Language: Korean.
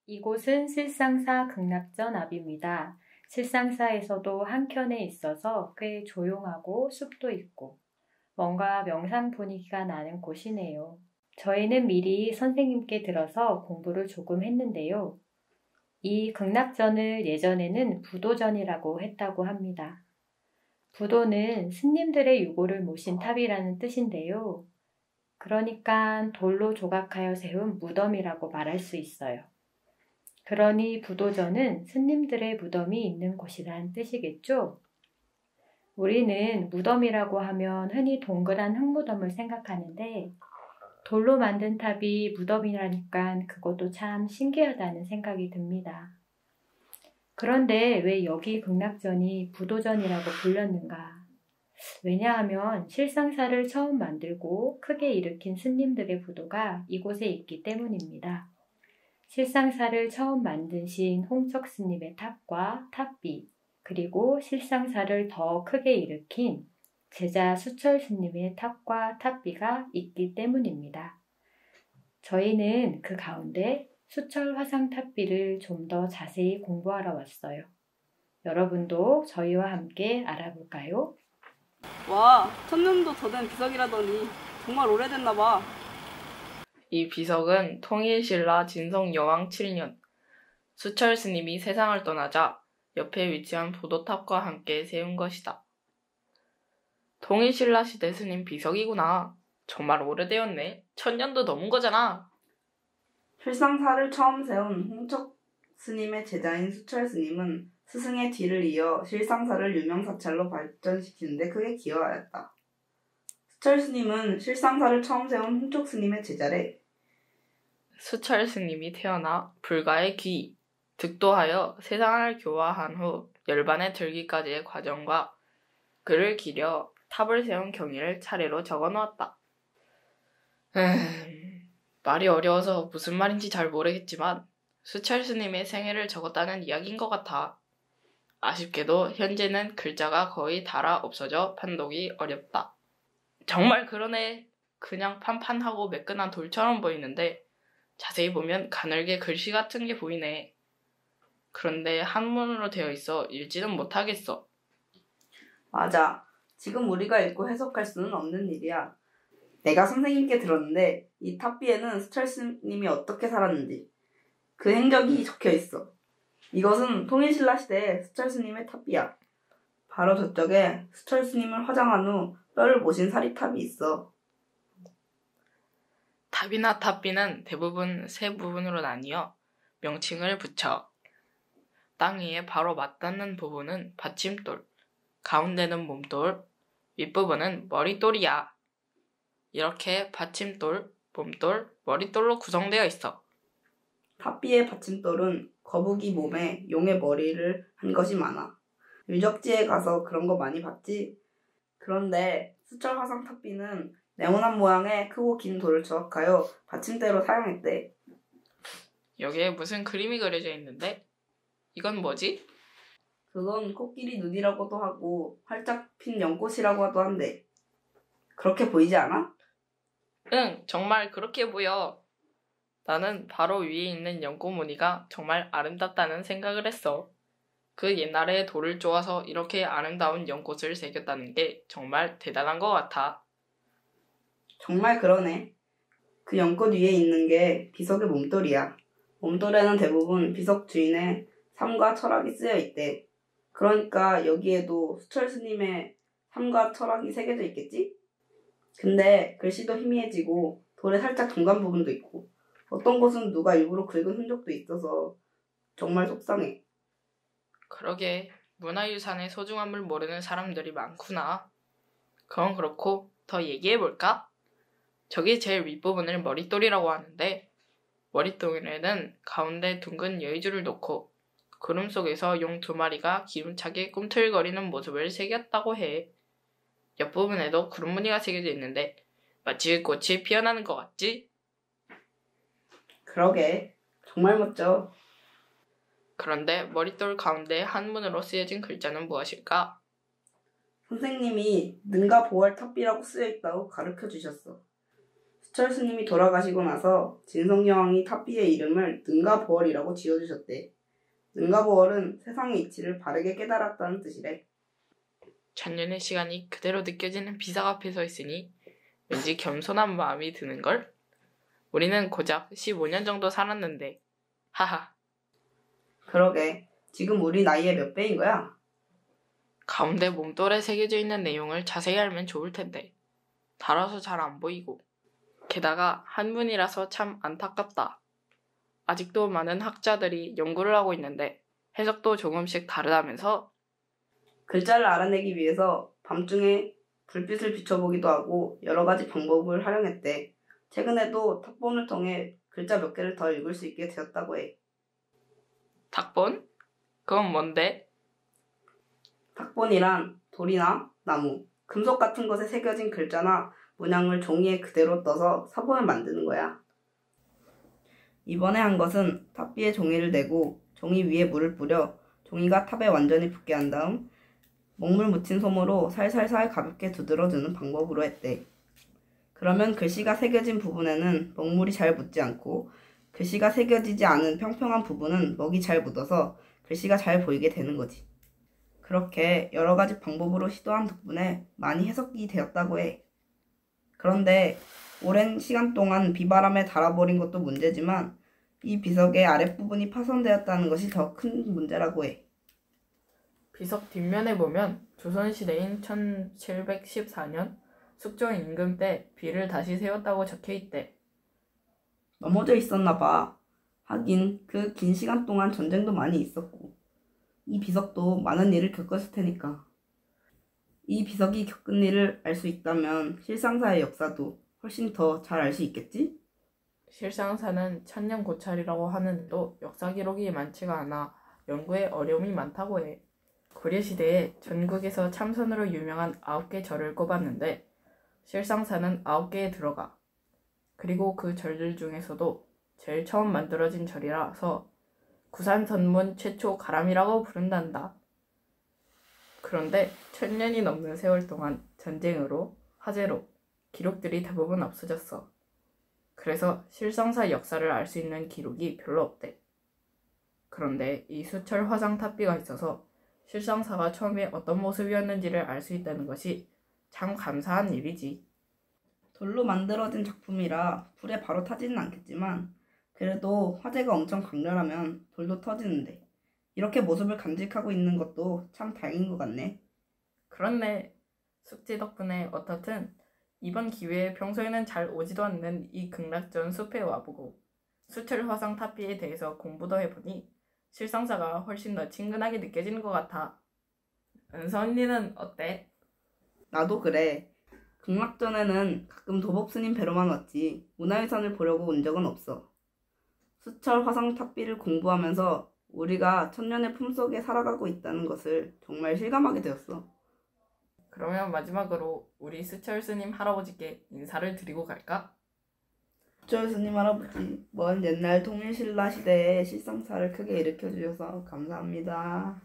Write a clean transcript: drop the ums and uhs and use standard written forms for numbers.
이곳은 실상사 극락전 앞입니다. 실상사에서도 한켠에 있어서 꽤 조용하고 숲도 있고 뭔가 명상 분위기가 나는 곳이네요. 저희는 미리 선생님께 들어서 공부를 조금 했는데요. 이 극락전을 예전에는 부도전이라고 했다고 합니다. 부도는 스님들의 유고를 모신 탑이라는 뜻인데요. 그러니까 돌로 조각하여 세운 무덤이라고 말할 수 있어요. 그러니 부도전은 스님들의 무덤이 있는 곳이란 뜻이겠죠? 우리는 무덤이라고 하면 흔히 동그란 흙무덤을 생각하는데 돌로 만든 탑이 무덤이라니까 그것도 참 신기하다는 생각이 듭니다. 그런데 왜 여기 극락전이 부도전이라고 불렸는가? 왜냐하면 실상사를 처음 만들고 크게 일으킨 스님들의 부도가 이곳에 있기 때문입니다. 실상사를 처음 만드신 홍척 스님의 탑과 탑비, 그리고 실상사를 더 크게 일으킨 제자 수철 스님의 탑과 탑비가 있기 때문입니다. 저희는 그 가운데 수철 화상 탑비를 좀 더 자세히 공부하러 왔어요. 여러분도 저희와 함께 알아볼까요? 와, 1000년도 더 된 비석이라더니 정말 오래됐나 봐. 이 비석은 통일신라 진성여왕 7년 수철 스님이 세상을 떠나자 옆에 위치한 부도탑과 함께 세운 것이다. 통일신라 시대 스님 비석이구나. 정말 오래되었네. 1000년도 넘은 거잖아. 실상사를 처음 세운 홍척 스님의 제자인 수철 스님은 스승의 뒤를 이어 실상사를 유명사찰로 발전시키는 데 크게 기여하였다. 수철 스님은 실상사를 처음 세운 홍척 스님의 제자래. 수철 스님이 태어나 불가의 귀, 득도하여 세상을 교화한 후 열반에 들기까지의 과정과 글을 기려 탑을 세운 경위를 차례로 적어놓았다. 말이 어려워서 무슨 말인지 잘 모르겠지만 수철 스님의 생애를 적었다는 이야기인 것 같아. 아쉽게도 현재는 글자가 거의 닳아 없어져 판독이 어렵다. 정말 그러네. 그냥 판판하고 매끈한 돌처럼 보이는데 자세히 보면 가늘게 글씨 같은 게 보이네. 그런데 한문으로 되어 있어 읽지는 못하겠어. 맞아. 지금 우리가 읽고 해석할 수는 없는 일이야. 내가 선생님께 들었는데 이 탑비에는 수철 스님이 어떻게 살았는지 그 행적이 적혀 있어. 이것은 통일신라 시대의 수철 스님의 탑비야. 바로 저쪽에 수철 스님을 화장한 후 뼈를 모신 사리탑이 있어. 탑이나 탑비는 대부분 세 부분으로 나뉘어 명칭을 붙여. 땅 위에 바로 맞닿는 부분은 받침돌, 가운데는 몸돌, 윗부분은 머릿돌이야. 이렇게 받침돌, 몸돌, 머릿돌로 구성되어 있어. 탑비의 받침돌은 거북이 몸에 용의 머리를 한 것이 많아. 유적지에 가서 그런 거 많이 봤지? 그런데 수철 화상 탑비는 네모난 모양의 크고 긴 돌을 조각하여 받침대로 사용했대. 여기에 무슨 그림이 그려져 있는데? 이건 뭐지? 그건 코끼리 눈이라고도 하고 활짝 핀 연꽃이라고도 한대. 그렇게 보이지 않아? 응, 정말 그렇게 보여. 나는 바로 위에 있는 연꽃 무늬가 정말 아름답다는 생각을 했어. 그 옛날에 돌을 쪼아서 이렇게 아름다운 연꽃을 새겼다는 게 정말 대단한 것 같아. 정말 그러네. 그 연꽃 위에 있는 게 비석의 몸돌이야. 몸돌에는 대부분 비석 주인의 삶과 철학이 쓰여 있대. 그러니까 여기에도 수철 스님의 삶과 철학이 새겨져 있겠지? 근데 글씨도 희미해지고 돌에 살짝 둥간 부분도 있고 어떤 곳은 누가 일부러 긁은 흔적도 있어서 정말 속상해. 그러게, 문화유산의 소중함을 모르는 사람들이 많구나. 그건 그렇고 더 얘기해볼까? 저기 제일 윗부분을 머릿돌이라고 하는데 머릿돌에는 가운데 둥근 여의주를 놓고 구름 속에서 용 2마리가 기운차게 꿈틀거리는 모습을 새겼다고 해. 옆부분에도 구름 무늬가 새겨져 있는데 마치 꽃이 피어나는 것 같지? 그러게, 정말 멋져. 그런데 머릿돌 가운데 한문으로 쓰여진 글자는 무엇일까? 선생님이 능가 보활 탑비라고 쓰여 있다고 가르쳐 주셨어. 수철 스님이 돌아가시고 나서 진성여왕이 탑비의 이름을 능가보월이라고 지어주셨대. 능가보월은 세상의 이치를 바르게 깨달았다는 뜻이래. 천년의 시간이 그대로 느껴지는 비석 앞에 서 있으니 왠지 겸손한 마음이 드는걸? 우리는 고작 15년 정도 살았는데 하하. 그러게, 지금 우리 나이의 몇 배인 거야? 가운데 몸돌에 새겨져 있는 내용을 자세히 알면 좋을 텐데 달아서 잘 안 보이고 게다가 한문이라서 참 안타깝다. 아직도 많은 학자들이 연구를 하고 있는데 해석도 조금씩 다르다면서? 글자를 알아내기 위해서 밤중에 불빛을 비춰보기도 하고 여러 가지 방법을 활용했대. 최근에도 탁본을 통해 글자 몇 개를 더 읽을 수 있게 되었다고 해. 탁본? 그건 뭔데? 탁본이란 돌이나 나무, 금속 같은 것에 새겨진 글자나 문양을 종이에 그대로 떠서 사본을 만드는 거야. 이번에 한 것은 탑 위에 종이를 대고 종이 위에 물을 뿌려 종이가 탑에 완전히 붙게 한 다음 먹물 묻힌 솜으로 살살살 가볍게 두드러주는 방법으로 했대. 그러면 글씨가 새겨진 부분에는 먹물이 잘 묻지 않고 글씨가 새겨지지 않은 평평한 부분은 먹이 잘 묻어서 글씨가 잘 보이게 되는 거지. 그렇게 여러 가지 방법으로 시도한 덕분에 많이 해석이 되었다고 해. 그런데 오랜 시간 동안 비바람에 닳아버린 것도 문제지만 이 비석의 아랫부분이 파손되었다는 것이 더 큰 문제라고 해. 비석 뒷면에 보면 조선시대인 1714년 숙종 임금 때 비를 다시 세웠다고 적혀있대. 넘어져 있었나 봐. 하긴 그 긴 시간 동안 전쟁도 많이 있었고 이 비석도 많은 일을 겪었을 테니까. 이 비석이 겪은 일을 알 수 있다면 실상사의 역사도 훨씬 더 잘 알 수 있겠지? 실상사는 천년고찰이라고 하는데도 역사 기록이 많지가 않아 연구에 어려움이 많다고 해. 고려시대에 전국에서 참선으로 유명한 9개 절을 꼽았는데 실상사는 9개에 들어가. 그리고 그 절들 중에서도 제일 처음 만들어진 절이라서 구산선문 최초 가람이라고 부른단다. 그런데 1000년이 넘는 세월 동안 전쟁으로, 화재로 기록들이 대부분 없어졌어. 그래서 실상사 역사를 알 수 있는 기록이 별로 없대. 그런데 이 수철 화상 탑비가 있어서 실상사가 처음에 어떤 모습이었는지를 알 수 있다는 것이 참 감사한 일이지. 돌로 만들어진 작품이라 불에 바로 타지는 않겠지만 그래도 화재가 엄청 강렬하면 돌도 터지는데 이렇게 모습을 간직하고 있는 것도 참 다행인 것 같네. 그렇네. 숙지 덕분에 어떻든 이번 기회에 평소에는 잘 오지도 않는 이 극락전 숲에 와보고 수철 화상 탑비에 대해서 공부도 해보니 실상사가 훨씬 더 친근하게 느껴지는 것 같아. 은서 언니는 어때? 나도 그래. 극락전에는 가끔 도법스님 뵈러만 왔지 문화유산을 보려고 온 적은 없어. 수철 화상 탑비를 공부하면서 우리가 천년의 품속에 살아가고 있다는 것을 정말 실감하게 되었어. 그러면 마지막으로 우리 수철 스님 할아버지께 인사를 드리고 갈까? 수철 스님 할아버지, 먼 옛날 통일신라 시대에 실상사를 크게 일으켜 주셔서 감사합니다.